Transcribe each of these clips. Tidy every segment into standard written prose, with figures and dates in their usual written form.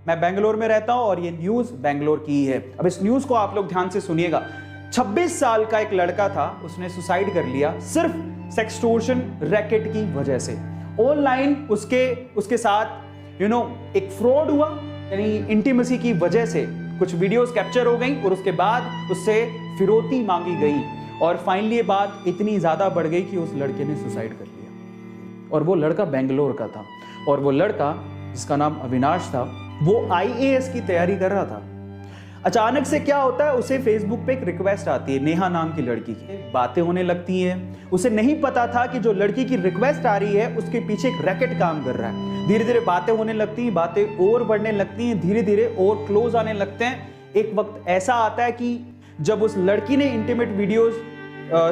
मैं बेंगलोर में रहता हूं और ये न्यूज बेंगलोर की ही है। अब इस न्यूज को आप लोग ध्यान से सुनिएगा। 26 साल का एक लड़का था, उसने सुसाइड कर लिया सिर्फ सेक्सटोर्शन रैकेट की वजह से। ऑनलाइन उसके साथ एक फ्रॉड हुआ, यानी इंटीमेसी की वजह से कुछ वीडियोस कैप्चर हो गई और उसके बाद उससे फिरौती मांगी गई और फाइनली ये बात इतनी ज्यादा बढ़ गई कि उस लड़के ने सुसाइड कर लिया। और वो लड़का बेंगलोर का था और वो लड़का जिसका नाम अविनाश था वो IAS की तैयारी कर रहा था। अचानक से क्या होता है, उसे फेसबुक पे एक रिक्वेस्ट आती है नेहा नाम की लड़की की। बातें होने लगती हैं। उसे नहीं पता था कि जो लड़की की रिक्वेस्ट आ रही है उसके पीछे एक रैकेट काम कर रहा है। धीरे धीरे बातें होने लगती हैं, बातें और बढ़ने लगती हैं, धीरे धीरे और क्लोज आने लगते हैं। एक वक्त ऐसा आता है कि जब उस लड़की ने इंटीमेट वीडियोस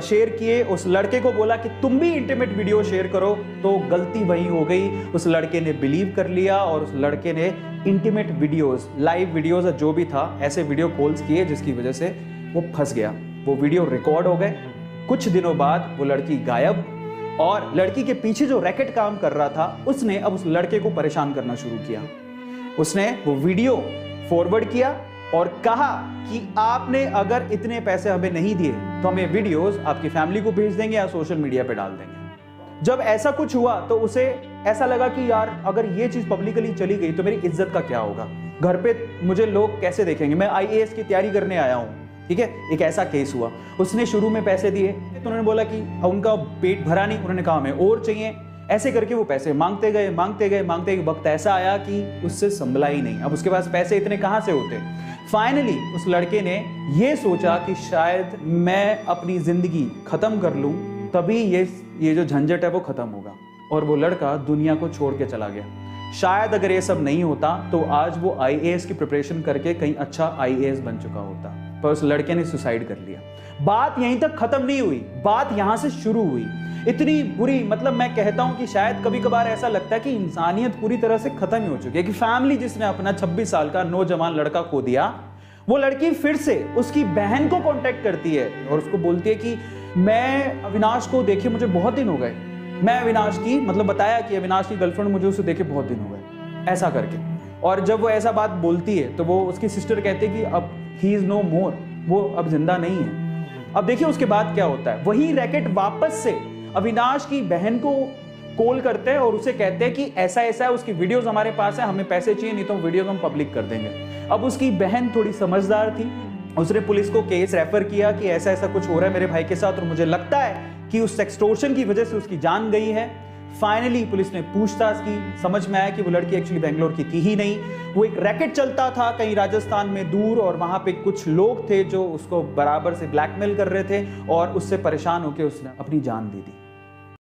शेयर किए, उस लड़के को बोला कि तुम भी इंटीमेट वीडियो शेयर करो, तो गलती वही हो गई। उस लड़के ने बिलीव कर लिया और उस लड़के ने इंटीमेट वीडियोस, लाइव वीडियोस जो भी था, ऐसे वीडियो कॉल्स किए जिसकी वजह से वो फंस गया। वो वीडियो रिकॉर्ड हो गए। कुछ दिनों बाद वो लड़की गायब और लड़की के पीछे जो रैकेट काम कर रहा था उसने अब उस लड़के को परेशान करना शुरू किया। उसने वो वीडियो फॉरवर्ड किया और कहा कि आपने अगर इतने पैसे हमें नहीं दिए तो हमें वीडियोस आपकी फैमिली को भेज देंगे या सोशल मीडिया पे डाल देंगे। जब ऐसा कुछ हुआ तो उसे ऐसा लगा कि यार अगर ये चीज पब्लिकली चली गई तो मेरी इज्जत का क्या होगा, घर पे मुझे लोग कैसे देखेंगे, मैं IAS की तैयारी करने आया हूँ। ठीक है, एक ऐसा केस हुआ। उसने शुरू में पैसे दिए तो उन्होंने बोला कि उनका पेट भरा नहीं, उन्होंने कहा हमें और चाहिए। ऐसे करके वो पैसे मांगते गए। वक्त ऐसा आया कि उससे संभला ही नहीं। अब उसके पास पैसे इतने कहां से होते। फाइनली उस लड़के ने ये सोचा कि शायद मैं अपनी जिंदगी खत्म कर लूं, तभी ये जो झंझट है वो खत्म होगा। और वो लड़का दुनिया को छोड़ के चला गया। शायद अगर ये सब नहीं होता तो आज वो IAS की प्रिपरेशन करके कहीं अच्छा IAS बन चुका होता, पर उस लड़के ने सुसाइड कर लिया। बात यहीं तक खत्म नहीं हुई, बात यहां से शुरू हुई। इतनी बुरी, मतलब मैं कहता हूं कि शायद कभी कभार ऐसा लगता है कि इंसानियत पूरी तरह से खत्म ही हो चुकी है। कि फैमिली जिसने अपना 26 साल का नौजवान लड़का खो दिया, वो लड़की फिर से उसकी बहन को कांटेक्ट करती है और उसको बोलती है कि मैं अविनाश को देखे मुझे बहुत दिन हो गए, मैं अविनाश की, मतलब बताया कि अविनाश की गर्लफ्रेंड मुझे उसे देखे बहुत दिन हो गए, ऐसा करके। और जब वो ऐसा बात बोलती है तो वो उसकी सिस्टर कहती है कि अब ही इज नो मोर, वो अब जिंदा नहीं है। अब देखिए उसके बाद क्या होता है, वही रैकेट वापस से अविनाश की बहन को कॉल करते हैं और उसे कहते हैं कि ऐसा ऐसा है, उसकी वीडियोस हमारे पास है, हमें पैसे चाहिए, नहीं तो वीडियोस हम पब्लिक कर देंगे। अब उसकी बहन थोड़ी समझदार थी, उसने पुलिस को केस रेफर किया कि ऐसा ऐसा कुछ हो रहा है मेरे भाई के साथ और मुझे लगता है कि उस सेक्सटोर्शन की वजह से उसकी जान गई है। फाइनली पुलिस ने पूछताछ की, समझ में आया कि वो लड़की एक्चुअली बेंगलोर की थी ही नहीं। वो एक रैकेट चलता था कहीं राजस्थान में दूर और वहां पे कुछ लोग थे जो उसको बराबर से ब्लैकमेल कर रहे थे और उससे परेशान होकर उसने अपनी जान दे दी।